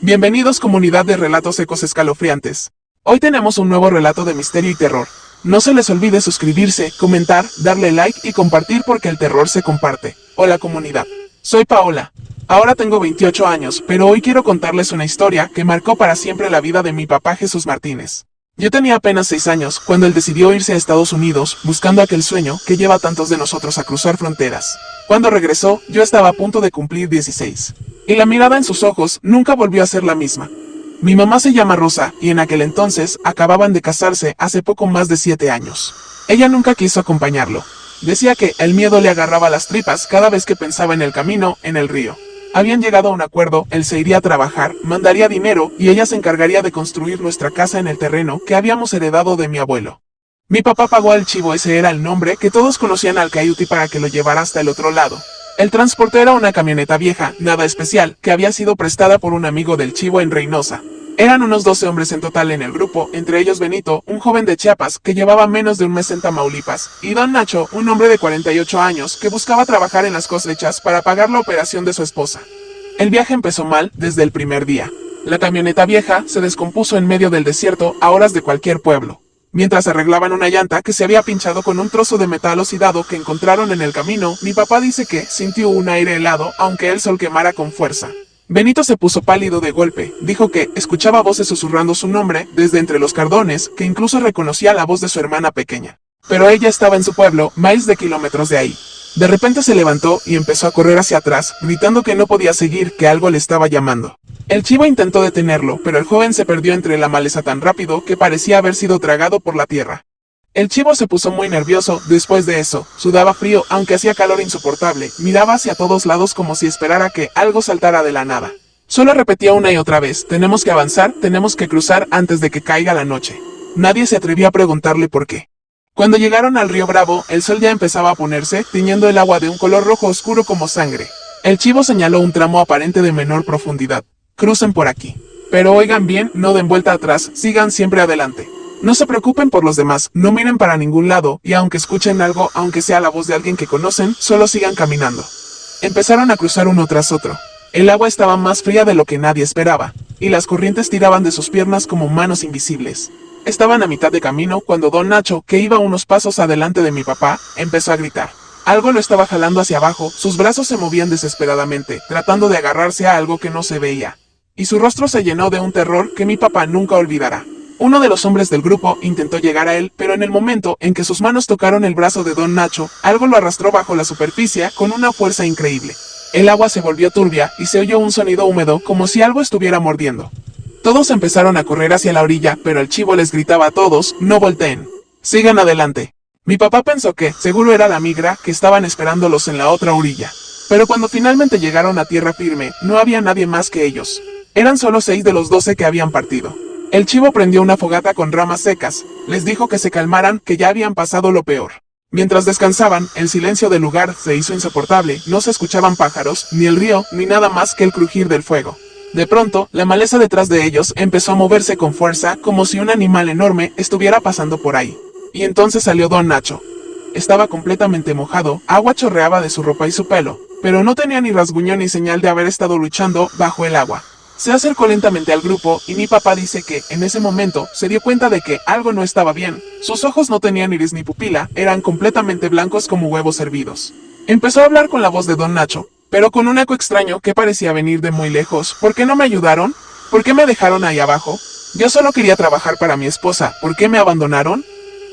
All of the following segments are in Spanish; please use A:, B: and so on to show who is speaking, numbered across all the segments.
A: Bienvenidos comunidad de relatos ecos escalofriantes. Hoy tenemos un nuevo relato de misterio y terror. No se les olvide suscribirse, comentar, darle like y compartir porque el terror se comparte. Hola comunidad. Soy Paola. Ahora tengo 28 años, pero hoy quiero contarles una historia que marcó para siempre la vida de mi papá Jesús Martínez. Yo tenía apenas 6 años cuando él decidió irse a Estados Unidos buscando aquel sueño que lleva a tantos de nosotros a cruzar fronteras. Cuando regresó, yo estaba a punto de cumplir 16. Y la mirada en sus ojos nunca volvió a ser la misma. Mi mamá se llama Rosa, y en aquel entonces acababan de casarse hace poco más de 7 años. Ella nunca quiso acompañarlo. Decía que el miedo le agarraba las tripas cada vez que pensaba en el camino, en el río. Habían llegado a un acuerdo, él se iría a trabajar, mandaría dinero y ella se encargaría de construir nuestra casa en el terreno que habíamos heredado de mi abuelo. Mi papá pagó al chivo, ese era el nombre que todos conocían al Cayuti, para que lo llevara hasta el otro lado. El transporte era una camioneta vieja, nada especial, que había sido prestada por un amigo del chivo en Reynosa. Eran unos 12 hombres en total en el grupo, entre ellos Benito, un joven de Chiapas que llevaba menos de un mes en Tamaulipas, y Don Nacho, un hombre de 48 años que buscaba trabajar en las cosechas para pagar la operación de su esposa. El viaje empezó mal desde el primer día. La camioneta vieja se descompuso en medio del desierto a horas de cualquier pueblo. Mientras arreglaban una llanta que se había pinchado con un trozo de metal oxidado que encontraron en el camino, mi papá dice que sintió un aire helado aunque el sol quemara con fuerza. Benito se puso pálido de golpe, dijo que escuchaba voces susurrando su nombre desde entre los cardones, que incluso reconocía la voz de su hermana pequeña. Pero ella estaba en su pueblo, miles de kilómetros de ahí. De repente se levantó y empezó a correr hacia atrás, gritando que no podía seguir, que algo le estaba llamando. El chivo intentó detenerlo, pero el joven se perdió entre la maleza tan rápido que parecía haber sido tragado por la tierra. El chivo se puso muy nervioso después de eso, sudaba frío aunque hacía calor insoportable, miraba hacia todos lados como si esperara que algo saltara de la nada. Solo repetía una y otra vez, tenemos que avanzar, tenemos que cruzar antes de que caiga la noche. Nadie se atrevía a preguntarle por qué. Cuando llegaron al río Bravo, el sol ya empezaba a ponerse, tiñendo el agua de un color rojo oscuro como sangre. El chivo señaló un tramo aparente de menor profundidad. Crucen por aquí. Pero oigan bien, no den vuelta atrás, sigan siempre adelante. No se preocupen por los demás, no miren para ningún lado, y aunque escuchen algo, aunque sea la voz de alguien que conocen, solo sigan caminando. Empezaron a cruzar uno tras otro. El agua estaba más fría de lo que nadie esperaba, y las corrientes tiraban de sus piernas como manos invisibles. Estaban a mitad de camino cuando Don Nacho, que iba unos pasos adelante de mi papá, empezó a gritar. Algo lo estaba jalando hacia abajo, sus brazos se movían desesperadamente, tratando de agarrarse a algo que no se veía. Y su rostro se llenó de un terror que mi papá nunca olvidará. Uno de los hombres del grupo intentó llegar a él, pero en el momento en que sus manos tocaron el brazo de Don Nacho, algo lo arrastró bajo la superficie con una fuerza increíble. El agua se volvió turbia y se oyó un sonido húmedo como si algo estuviera mordiendo. Todos empezaron a correr hacia la orilla, pero el chivo les gritaba a todos, no volteen. Sigan adelante. Mi papá pensó que, seguro era la migra, que estaban esperándolos en la otra orilla. Pero cuando finalmente llegaron a tierra firme, no había nadie más que ellos. Eran solo 6 de los 12 que habían partido. El chivo prendió una fogata con ramas secas, les dijo que se calmaran, que ya habían pasado lo peor. Mientras descansaban, el silencio del lugar se hizo insoportable, no se escuchaban pájaros, ni el río, ni nada más que el crujir del fuego. De pronto, la maleza detrás de ellos empezó a moverse con fuerza, como si un animal enorme estuviera pasando por ahí. Y entonces salió Don Nacho. Estaba completamente mojado, agua chorreaba de su ropa y su pelo, pero no tenía ni rasguño ni señal de haber estado luchando bajo el agua. Se acercó lentamente al grupo y mi papá dice que, en ese momento, se dio cuenta de que algo no estaba bien. Sus ojos no tenían iris ni pupila, eran completamente blancos como huevos hervidos. Empezó a hablar con la voz de Don Nacho, pero con un eco extraño que parecía venir de muy lejos. ¿Por qué no me ayudaron? ¿Por qué me dejaron ahí abajo? Yo solo quería trabajar para mi esposa, ¿por qué me abandonaron?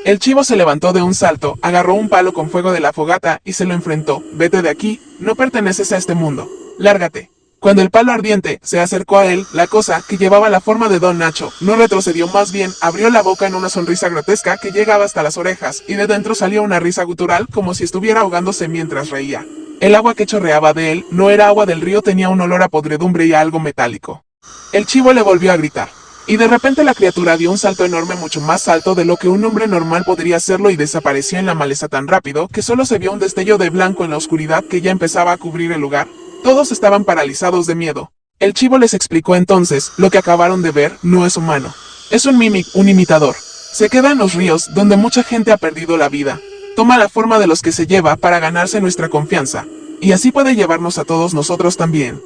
A: El chivo se levantó de un salto, agarró un palo con fuego de la fogata y se lo enfrentó. Vete de aquí, no perteneces a este mundo. Lárgate. Cuando el palo ardiente se acercó a él, la cosa, que llevaba la forma de Don Nacho, no retrocedió, más bien abrió la boca en una sonrisa grotesca que llegaba hasta las orejas, y de dentro salió una risa gutural como si estuviera ahogándose mientras reía. El agua que chorreaba de él no era agua del río, tenía un olor a podredumbre y a algo metálico. El chivo le volvió a gritar. Y de repente la criatura dio un salto enorme, mucho más alto de lo que un hombre normal podría hacerlo, y desapareció en la maleza tan rápido que solo se vio un destello de blanco en la oscuridad que ya empezaba a cubrir el lugar. Todos estaban paralizados de miedo. El chivo les explicó entonces, lo que acabaron de ver no es humano. Es un mimic, un imitador. Se queda en los ríos, donde mucha gente ha perdido la vida. Toma la forma de los que se lleva para ganarse nuestra confianza. Y así puede llevarnos a todos nosotros también.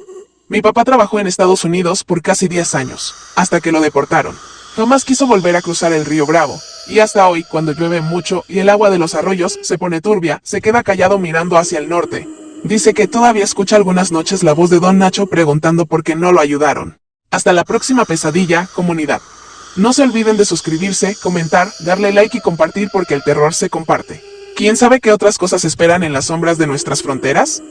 A: Mi papá trabajó en Estados Unidos por casi 10 años, hasta que lo deportaron. Jamás quiso volver a cruzar el río Bravo, y hasta hoy, cuando llueve mucho y el agua de los arroyos se pone turbia, se queda callado mirando hacia el norte. Dice que todavía escucha algunas noches la voz de Don Nacho preguntando por qué no lo ayudaron. Hasta la próxima pesadilla, comunidad. No se olviden de suscribirse, comentar, darle like y compartir porque el terror se comparte. ¿Quién sabe qué otras cosas esperan en las sombras de nuestras fronteras?